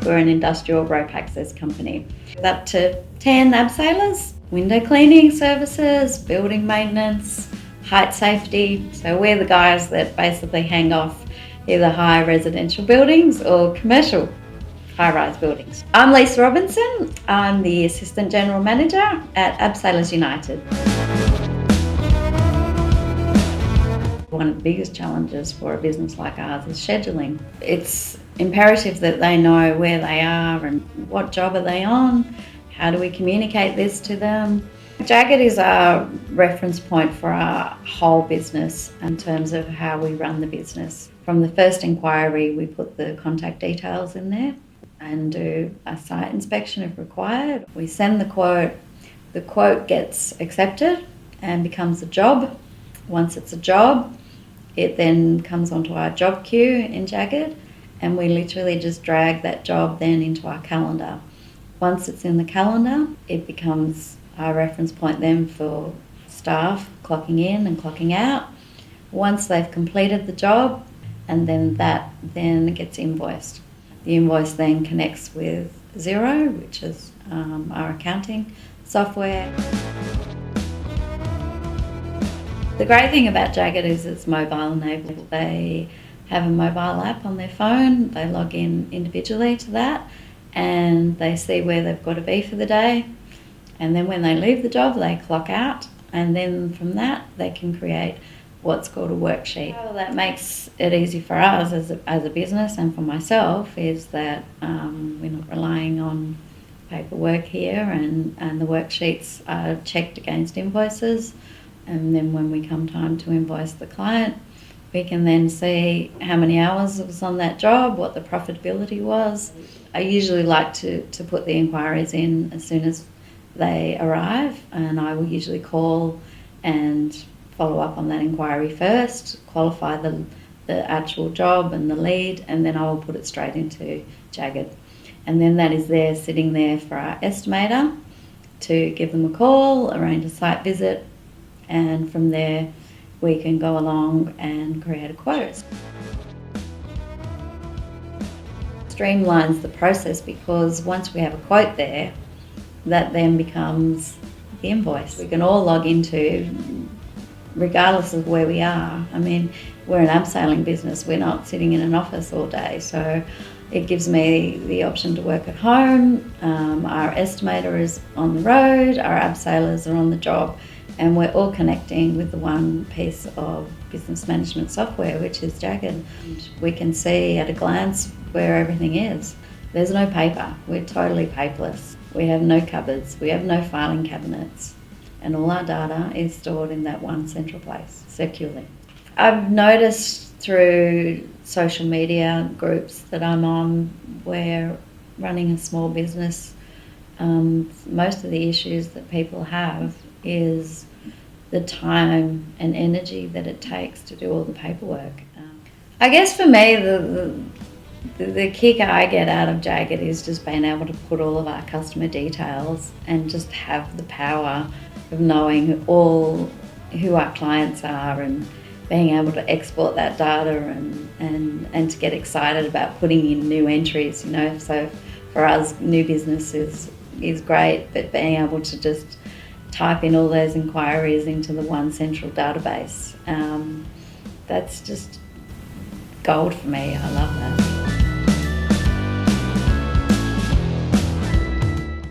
We're an industrial rope access company with up to 10 abseilers, window cleaning services, building maintenance, height safety. So we're the guys that basically hang off either high residential buildings or commercial high-rise buildings. I'm Lisa Robinson. I'm the Assistant General Manager at Abseilers United. One of the biggest challenges for a business like ours is scheduling. It's imperative that they know where they are and what job are they on, how do we communicate this to them. JGID is our reference point for our whole business in terms of how we run the business. From the first inquiry, we put the contact details in there and do a site inspection if required. We send the quote gets accepted and becomes a job. Once it's a job, it then comes onto our job queue in JGID, and we literally just drag that job then into our calendar. Once it's in the calendar, it becomes our reference point then for staff clocking in and clocking out. Once they've completed the job, and then that then gets invoiced. The invoice then connects with Xero, which is our accounting software. The great thing about JGID is it's mobile enabled. They have a mobile app on their phone, they log in individually to that, and they see where they've got to be for the day. And then when they leave the job, they clock out, and then from that, they can create what's called a worksheet. How that makes it easy for us as a business and for myself is that we're not relying on paperwork here, and the worksheets are checked against invoices. And then when we come time to invoice the client, we can then see how many hours it was on that job, what the profitability was. I usually like to put the inquiries in as soon as they arrive, and I will usually call and follow up on that inquiry first, qualify the actual job and the lead, and then I will put it straight into JGID. And then that is there, sitting there for our estimator to give them a call, arrange a site visit, and from there we can go along and create a quote. Streamlines the process because once we have a quote there, that then becomes the invoice. We can all log into, regardless of where we are. I mean, we're an abseiling business, we're not sitting in an office all day, so it gives me the option to work at home. Our estimator is on the road, our abseilers are on the job, and we're all connecting with the one piece of business management software, which is JGID. We can see at a glance where everything is. There's no paper, we're totally paperless. We have no cupboards, we have no filing cabinets, and all our data is stored in that one central place, securely. I've noticed through social media groups that I'm on, where running a small business, most of the issues that people have is the time and energy that it takes to do all the paperwork. I guess for me, the kick I get out of JGID is just being able to put all of our customer details and just have the power of knowing all who our clients are and being able to export that data and to get excited about putting in new entries, you know. So for us, new business is great, but being able to just type in all those inquiries into the one central database, that's just gold for me. I love that.